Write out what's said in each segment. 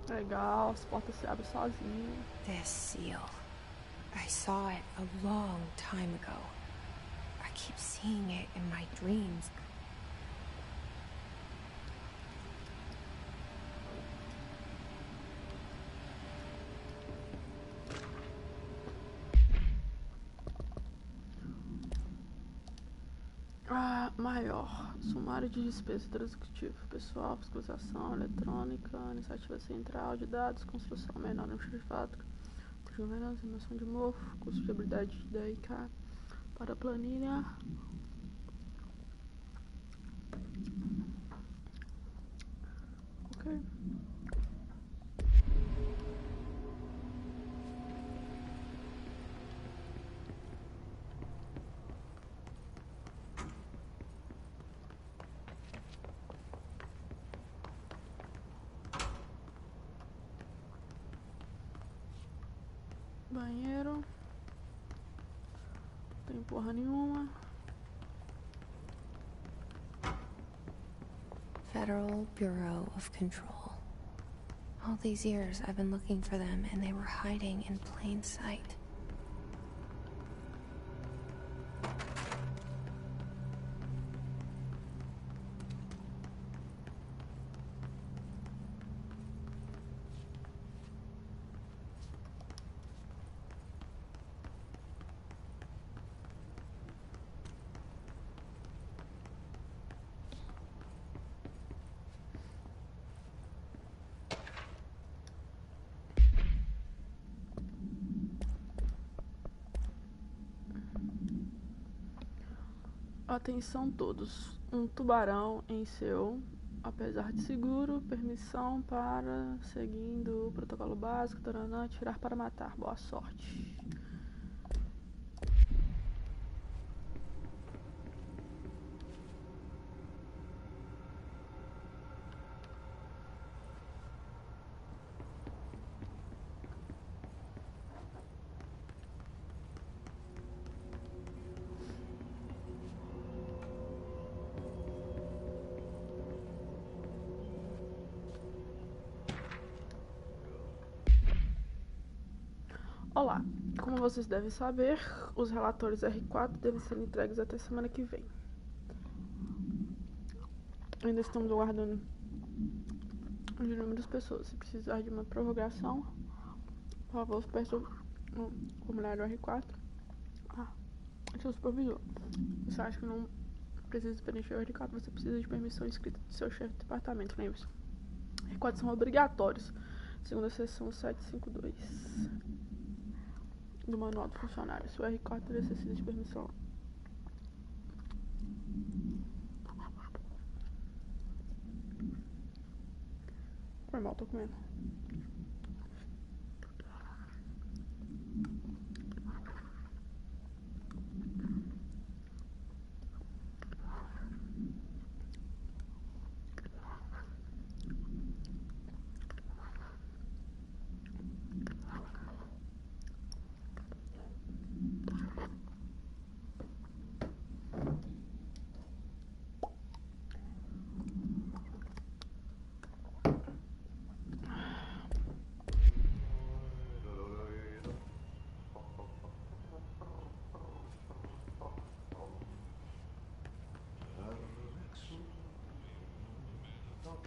Legal, as portas se abrem sozinhas. This seal. I saw it a long time ago. I keep seeing it in my dreams. Maior. Sumário de despesa executivo. Pessoal, fiscalização, eletrônica, iniciativa central de dados, construção menor no de fato, governança, emissão de mofo, custo de habilidade da IK para a planilha. Ok. Banheiro. Não tem porra nenhuma. Federal Bureau of Control. All these years I've been looking for them and they were hiding in plain sight. Atenção todos, um tubarão em seu, apesar de seguro, permissão para, seguindo o protocolo básico, taranã, atirar para matar, boa sorte. Olá, como vocês devem saber, os relatórios R4 devem ser entregues até semana que vem. Ainda estamos aguardando o número das pessoas. Se precisar de uma prorrogação, por favor, peça no formulário R4. Seu supervisor. Você acha que não precisa de preencher o R4, você precisa de permissão escrita do seu chefe de departamento, lembre-se. R4 são obrigatórios, segundo a seção 752 do manual do funcionário. Se o R4 necessita de permissão. Foi mal, tô comendo.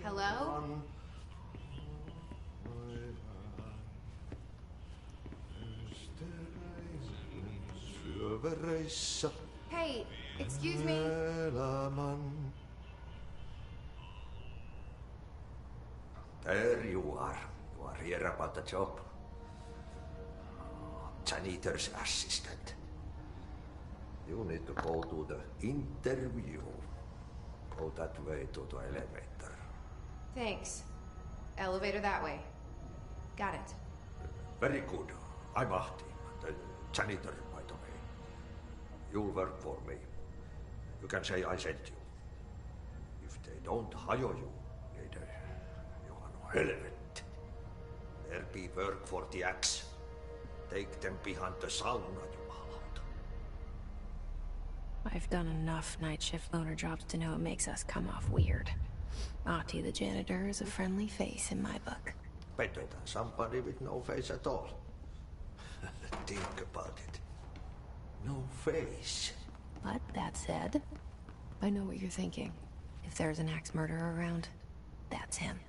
Hello? Hey, excuse me. There you are. You are here about the job. Janitor's assistant. You need to go to the interview. Go that way to the elevator. Thanks. Elevator that way. Got it. Very good. I'm Ahti, the janitor, by the way. You'll work for me. You can say I sent you. If they don't hire you, later, you are no relevant. There be work for the axe. Take them behind the sauna, jumalauta. I've done enough night shift loner jobs to know it makes us come off weird. Ahti the janitor is a friendly face in my book. Better than somebody with no face at all. Think about it. No face. But that said, I know what you're thinking. If there's an axe murderer around, that's him.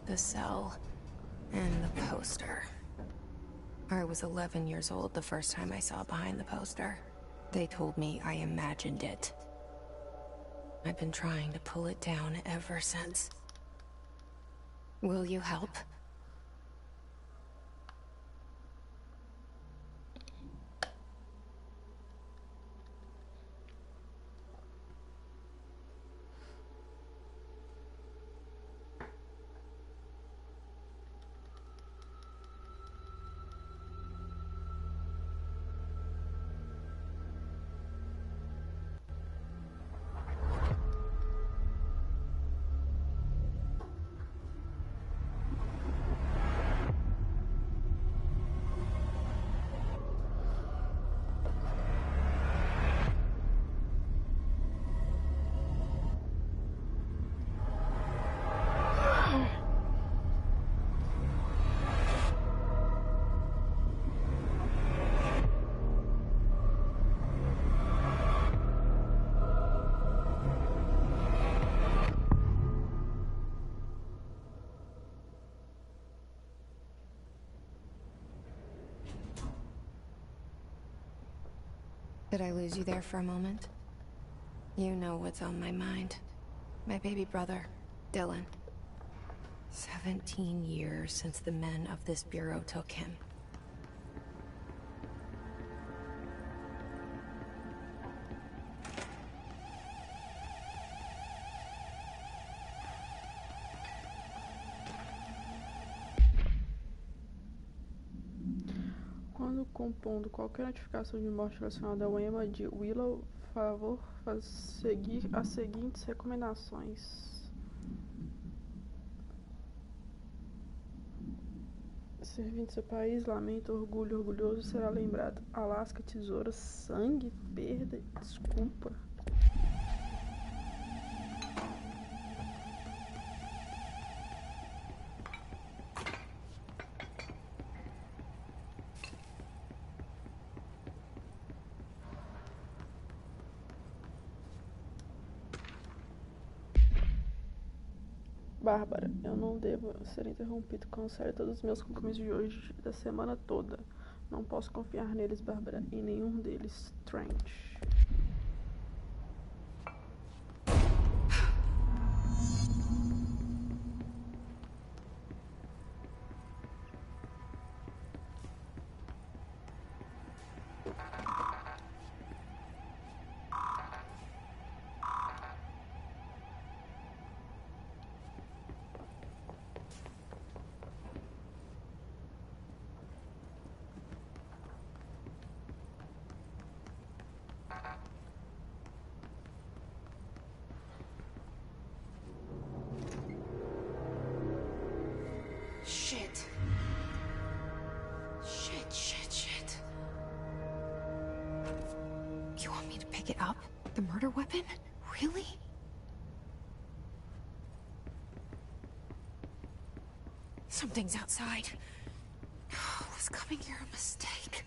The cell and the poster. I was 11 years old the first time I saw behind the poster. They told me I imagined it. I've been trying to pull it down ever since. Will you help? Did I lose you there for a moment? You know what's on my mind. My baby brother, Dylan. 17 years since the men of this bureau took him. Quando compondo qualquer notificação de morte relacionada ao EMA de Willow, favor seguir as seguintes recomendações. Servindo seu país, lamento, orgulho, orgulhoso será lembrado. Alasca, tesoura, sangue, perda, desculpa. Bárbara, eu não devo ser interrompido. Cancele todos os meus compromissos de hoje, da semana toda. Não posso confiar neles, Bárbara, em nenhum deles. Trent. Shit. You want me to pick it up? The murder weapon? Really? Something's outside. Was coming here a mistake?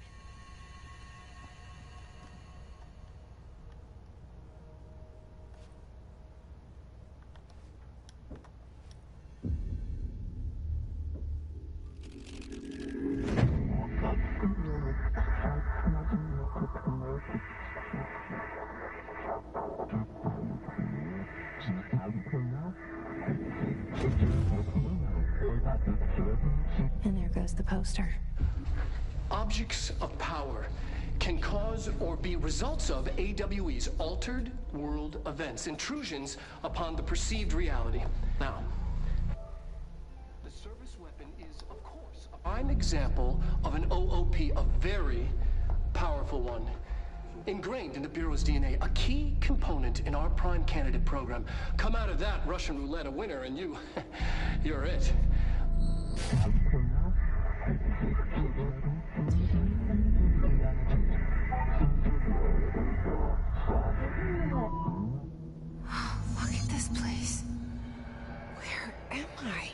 And there goes the poster. Objects of power can cause or be results of AWE's altered world events, intrusions upon the perceived reality. Now, the service weapon is, of course, a prime example of an OOP, a very powerful one. ingrained in the Bureau's DNA, a key component in our prime candidate program. Come out of that Russian roulette a winner, and you're it. Look at this place. Where am I?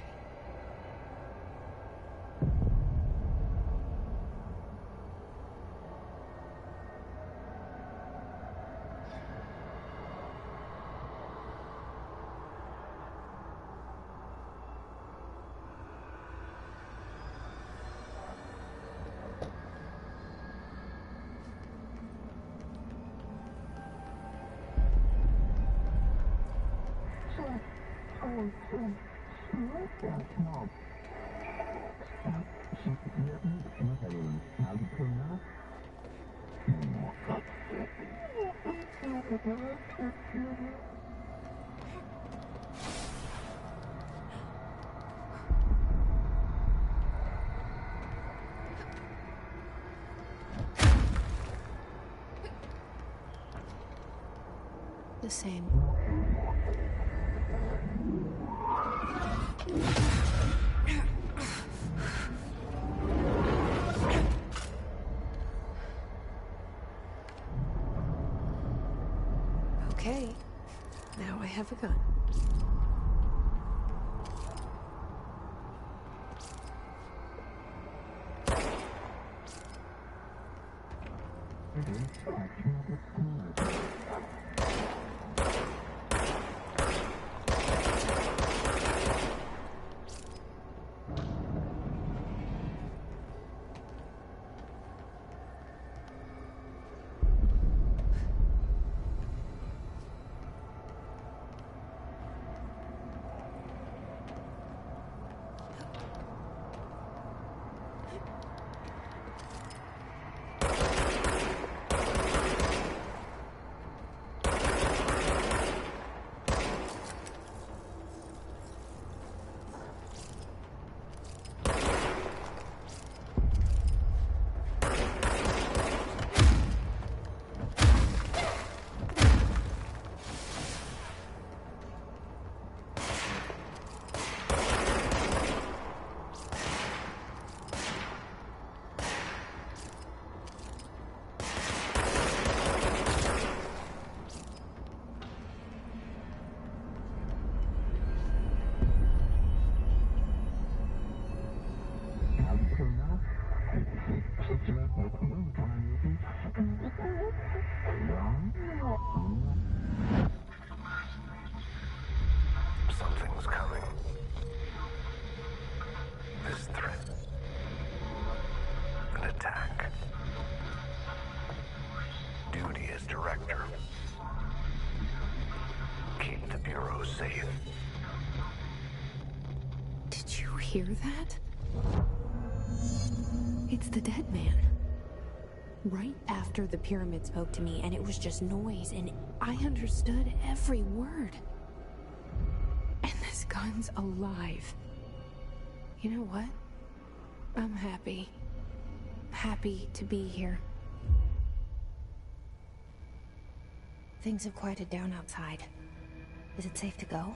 The same. Okay, now I have a gun. Something's coming. This threat. An attack. Duty as director. Keep the Bureau safe. Did you hear that? It's the dead man. Right after the pyramid spoke to me, and it was just noise, and I understood every word. And this gun's alive. You know what? I'm happy. Happy to be here. Things have quieted down outside. Is it safe to go?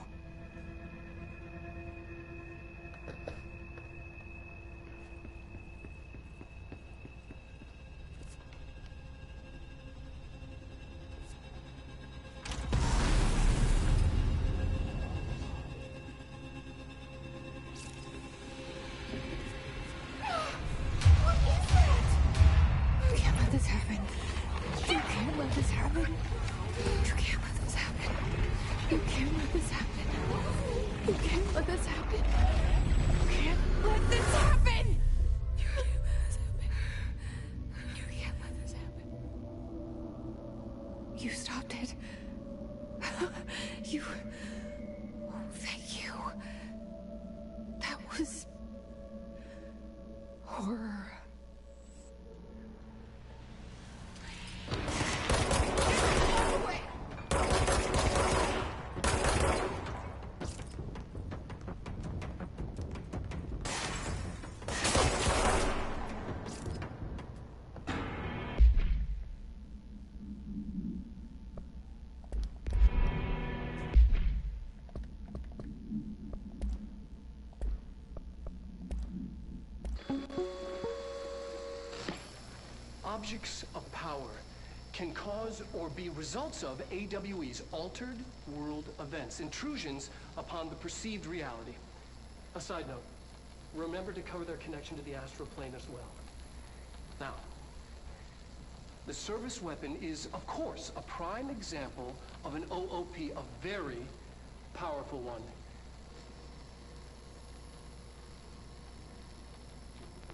You stopped it. You... Oh, thank you. That was... horror. objects of power can cause or be results of AWE's altered world events, intrusions upon the perceived reality. A side note, remember to cover their connection to the astral plane as well. Now, the service weapon is, of course, a prime example of an OOP, a very powerful one.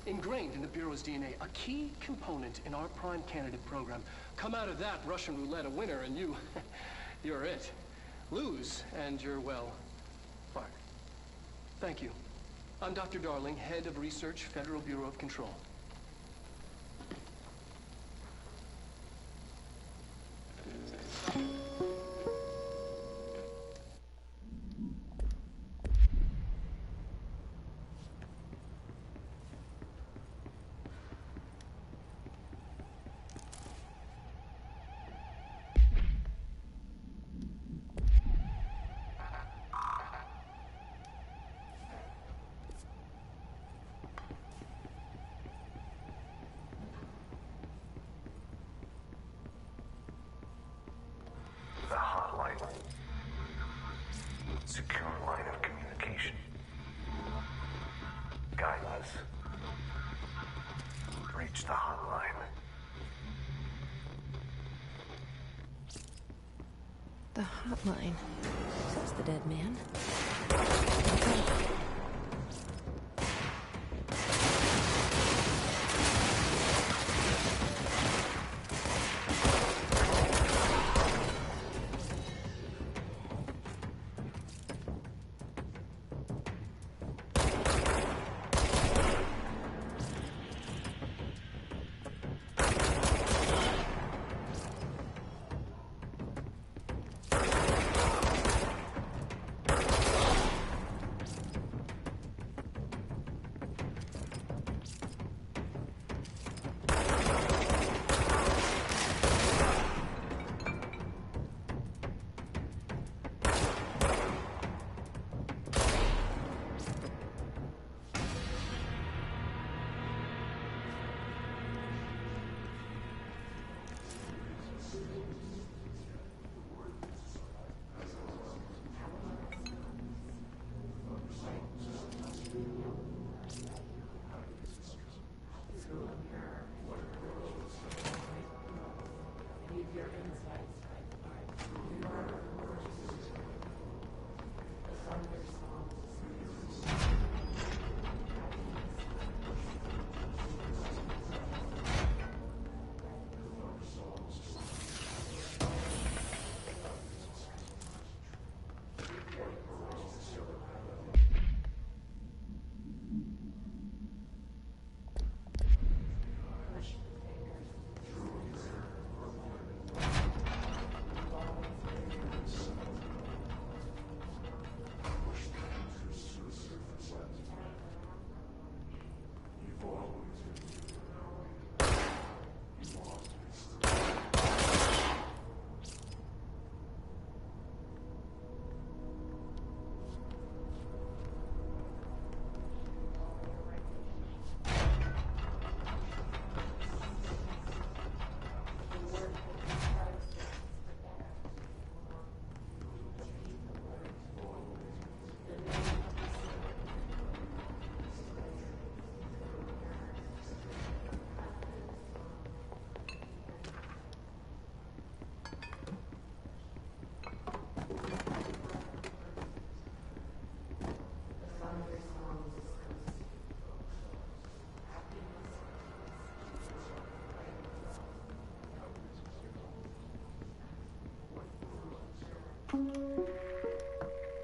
Ingrained in the Bureau's DNA, a key component in our prime candidate program. Come out of that Russian roulette a winner and you're it. Lose and you're, well, fired. Thank you. I'm Dr. Darling, Head of Research, Federal Bureau of Control. The hotline. Secure line of communication. Guide us. Reach the hotline. The hotline. Says the dead man.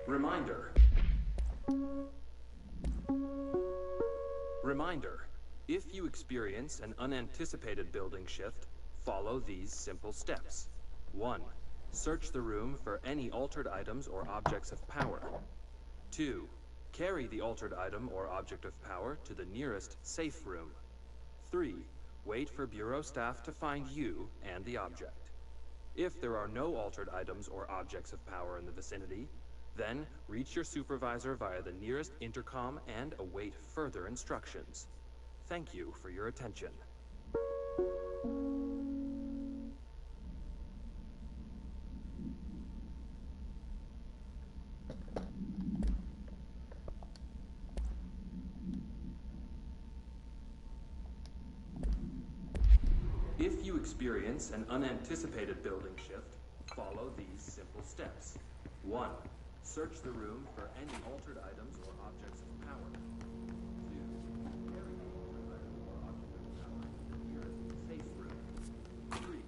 Reminder. Reminder. If you experience an unanticipated building shift, follow these simple steps. 1. Search the room for any altered items or objects of power. 2. Carry the altered item or object of power to the nearest safe room. 3. Wait for Bureau staff to find you and the object. If there are no altered items or objects of power in the vicinity, then reach your supervisor via the nearest intercom and await further instructions. Thank you for your attention. If you experience an unanticipated building shift, follow these simple steps. 1. Search the room for any altered items or objects of power. 2. Carry the altered item or object of power to the nearest safe room. 3.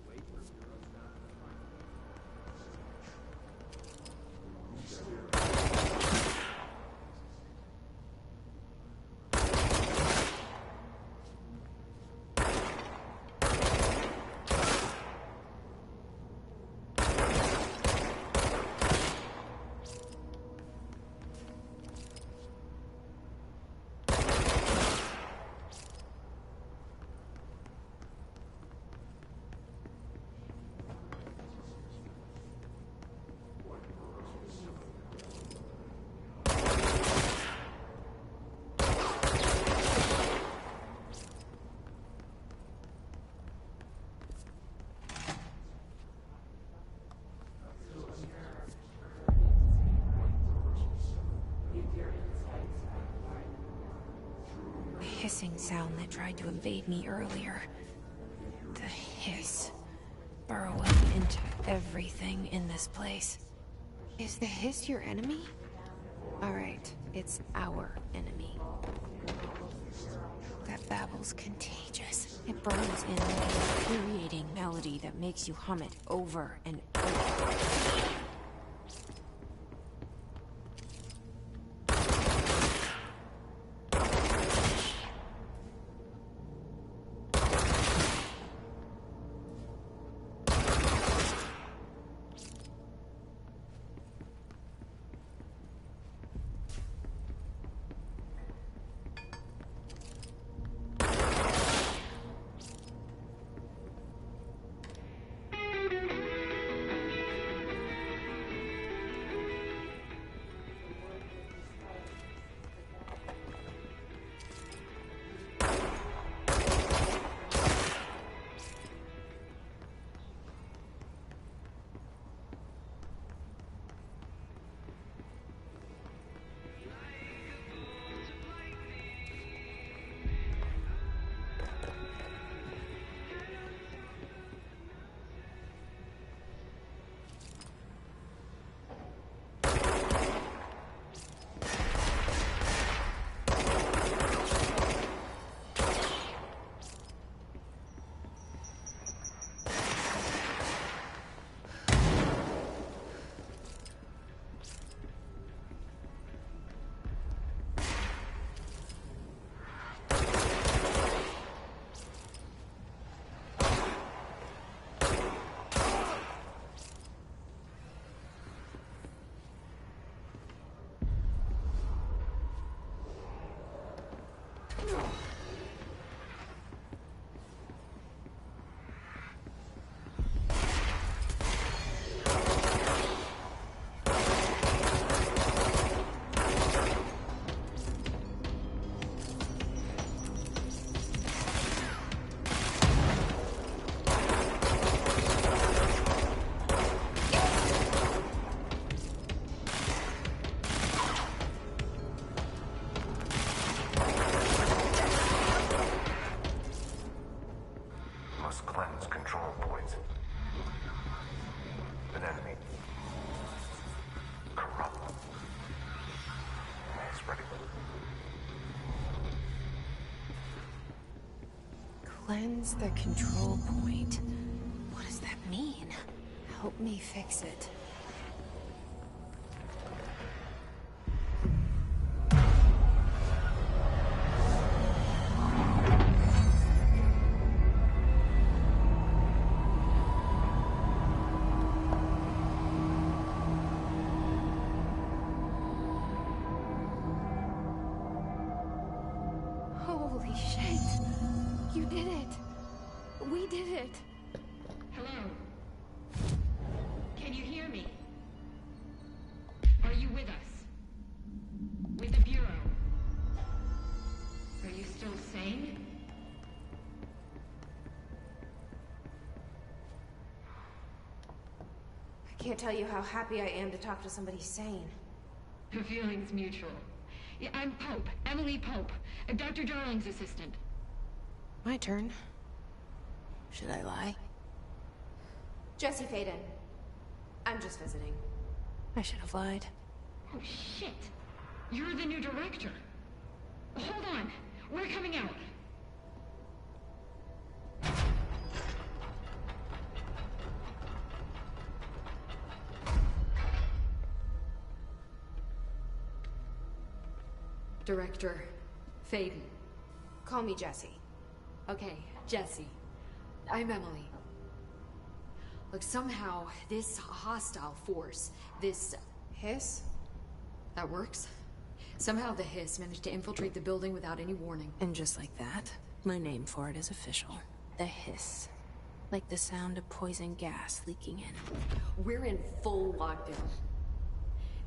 Wait for Bureau staff to find it. Hissing sound that tried to invade me earlier. The hiss. Burrowing into everything in this place. Is the hiss your enemy? Alright, it's our enemy. That babble's contagious. It burns in like an infuriating melody that makes you hum it over and over. Cleanse control points. An enemy. Corrupt. It's ready. Cleanse the control point. What does that mean? Help me fix it. Holy shit! You did it! We did it! Hello? Can you hear me? Are you with us? With the Bureau? Are you still sane? I can't tell you how happy I am to talk to somebody sane. The feeling's mutual. Yeah, I'm Pope, Emily Pope, Dr. Darling's assistant. My turn. Should I lie? Jesse Faden. I'm just visiting. I should have lied. Oh, shit. You're the new director. Hold on. We're coming out. Director Faden. Call me Jesse. Okay, Jesse. I'm Emily. Look, somehow this hostile force, this Hiss? that works. Somehow the hiss managed to infiltrate the building without any warning. And just like that, my name for it is official. The hiss. Like the sound of poison gas leaking in. We're in full lockdown.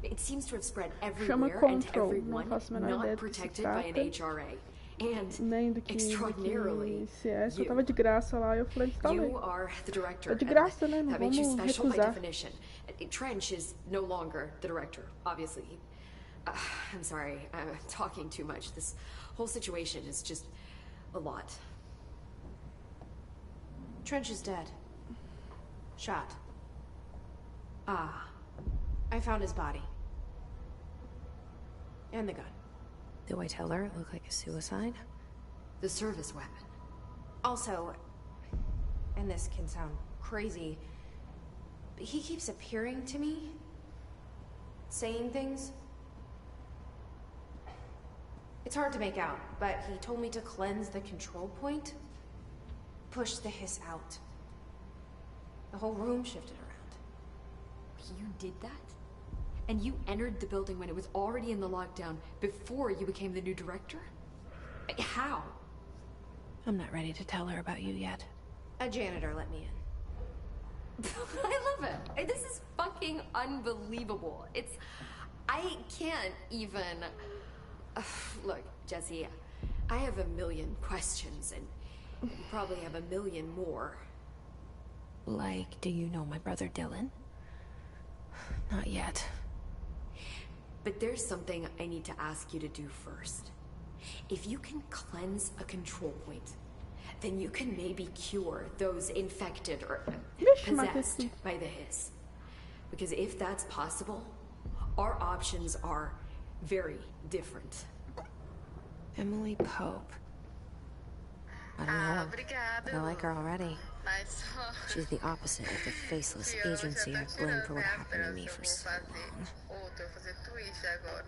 It seems to have spread Chama everywhere and to Control, everyone não faço a menor not ideia do que se protected by an trata, HRA. And nem do que extraordinarily, CS, eu you. tava de graça lá e eu falei, instalei. You are the director. É de graça, and né? Não that makes you vamos special by recusar. definition. Trench is no longer the director, obviously. I'm sorry, I'm talking too much. This whole situation is just a lot. Trench is dead. Shot. Ah, I found his body. And the gun. Do I tell her it looked like a suicide? the service weapon. Also, and this can sound crazy, but he keeps appearing to me, saying things. It's hard to make out, but he told me to cleanse the control point, push the hiss out. The whole room shifted around. You did that? And you entered the building when it was already in the lockdown before you became the new director? How? I'm not ready to tell her about you yet. A janitor let me in. I love it. This is fucking unbelievable. I can't even... Look, Jesse, I have a million questions, and you probably have a million more. Like, do you know my brother Dylan? Not yet. But there's something I need to ask you to do first. If you can cleanse a control point, then you can maybe cure those infected or possessed by the hiss. Because if that's possible, our options are very different. Emily Pope. I don't know her. But I like her already. She's the opposite of the faceless agency I've blamed for what happened to me for so long.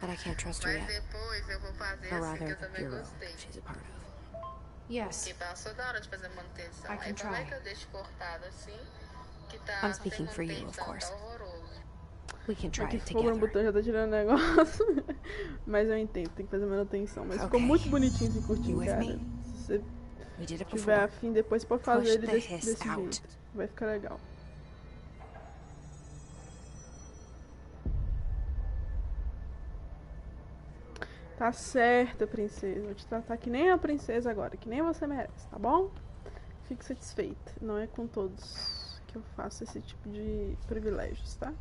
But I can't trust her yet. Or rather, the bureau she's a part of. Yes. I can try. I'm speaking for you, of course. We can try it Fogo no together. botão já tá tirando negócio. Mas eu entendo, tem que fazer manutenção. Mas ficou muito bonitinho esse curtinho, cara. Se você tiver afim, depois pode fazer ele desse jeito. Vai ficar legal. Tá certa, princesa. Vou te tratar que nem a princesa agora, que nem você merece, tá bom? Fique satisfeita. Não é com todos que eu faço esse tipo de privilégios, tá?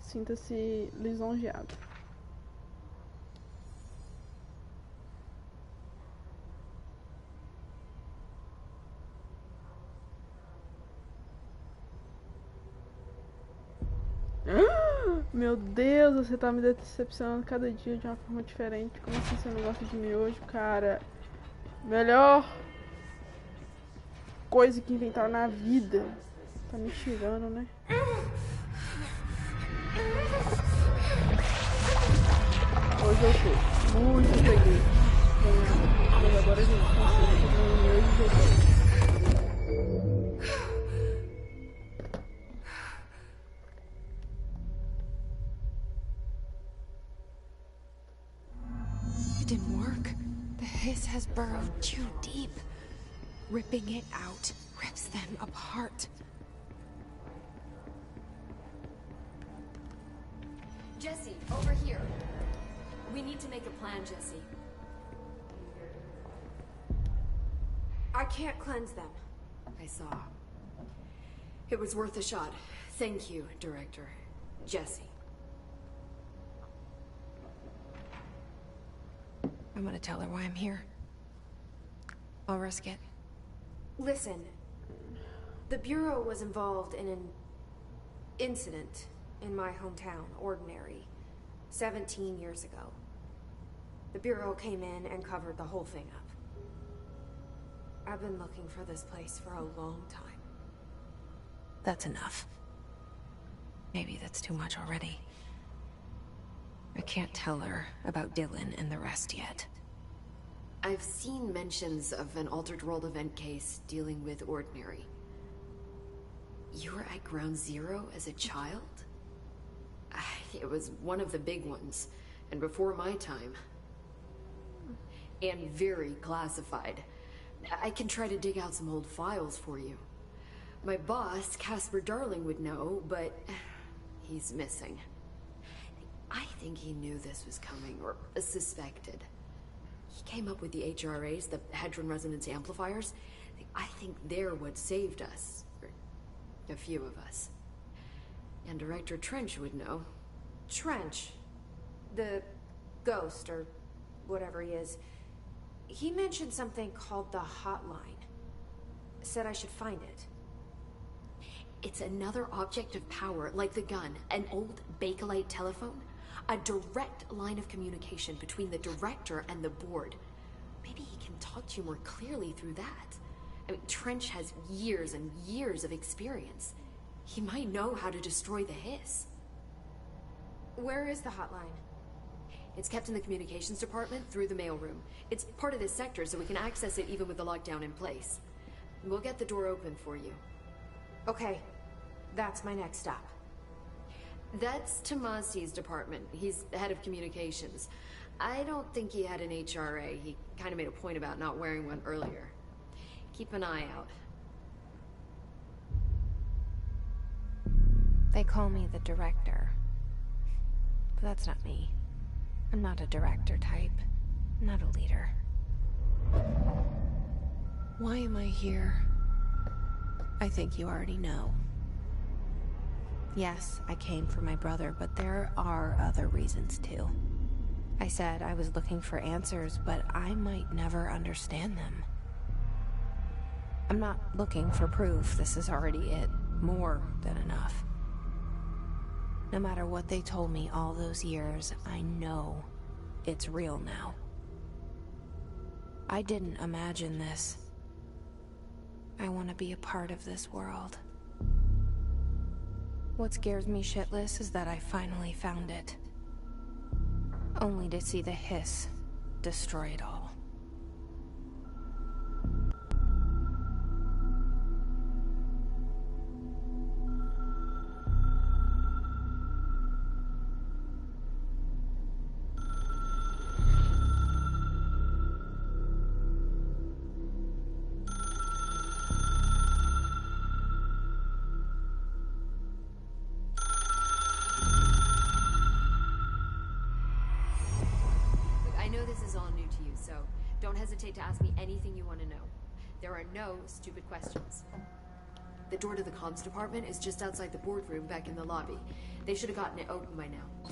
Sinta-se lisonjeado. Meu Deus, você tá me decepcionando cada dia de uma forma diferente. Como assim você não gosta de miojo, cara? Melhor coisa que inventaram na vida. Tá me tirando, né? Hoje eu tô muito feliz. Mas agora a gente consegue comer um miojo e jogar. It didn't work. The hiss has burrowed too deep. Ripping it out rips them apart. Jesse, over here. We need to make a plan, Jesse. I can't cleanse them. I saw. It was worth a shot. Thank you, Director. Jesse. I'm gonna tell her why I'm here. I'll risk it. Listen, The Bureau was involved in an incident in my hometown, Ordinary, 17 years ago. The Bureau came in and covered the whole thing up. I've been looking for this place for a long time. That's enough. Maybe that's too much already. I can't tell her about Dylan and the rest yet. I've seen mentions of an Altered World event case dealing with Ordinary. You were at Ground Zero as a child? It was one of the big ones, and before my time. And very classified. I can try to dig out some old files for you. My boss, Casper Darling, would know, but he's missing. I think he knew this was coming, or suspected. He came up with the HRAs, the Hadron Resonance Amplifiers. I think they're what saved us. Or a few of us. And Director Trench would know. Trench, the ghost, or whatever he is, he mentioned something called the Hotline. Said I should find it. It's another object of power, like the gun, an old Bakelite telephone. A direct line of communication between the director and the board. Maybe he can talk to you more clearly through that. I mean, Trench has years and years of experience. He might know how to destroy the hiss. Where is the hotline? It's kept in the communications department through the mailroom. It's part of this sector, so we can access it even with the lockdown in place. We'll get the door open for you. Okay, that's my next stop. That's Tomasi's department. He's head of communications. I don't think he had an HRA. He kind of made a point about not wearing one earlier. Keep an eye out. They call me the director. But that's not me. I'm not a director type. I'm not a leader. Why am I here? I think you already know. Yes, I came for my brother, but there are other reasons too. I said I was looking for answers, but I might never understand them. I'm not looking for proof. This is already it. More than enough. No matter what they told me all those years, I know it's real now. I didn't imagine this. I want to be a part of this world. What scares me shitless is that I finally found it. Only to see the hiss destroy it all. Don't hesitate to ask me anything you want to know. There are no stupid questions. The door to the comms department is just outside the boardroom back in the lobby. They should have gotten it open by now.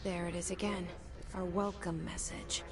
There it is again. Our welcome message.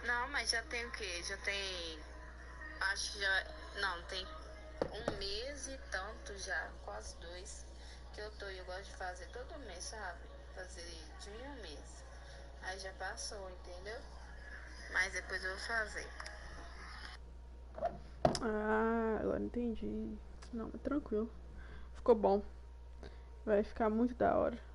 Não, mas já tem o quê? Já tem. Acho que já. Não, tem 1 mês e tanto já, quase 2. Que eu tô. Eu gosto de fazer todo mês, sabe? Fazer de 1 mês. Aí já passou, entendeu? Mas depois eu vou fazer. Ah, agora entendi. Não, mas tranquilo. Ficou bom. Vai ficar muito da hora.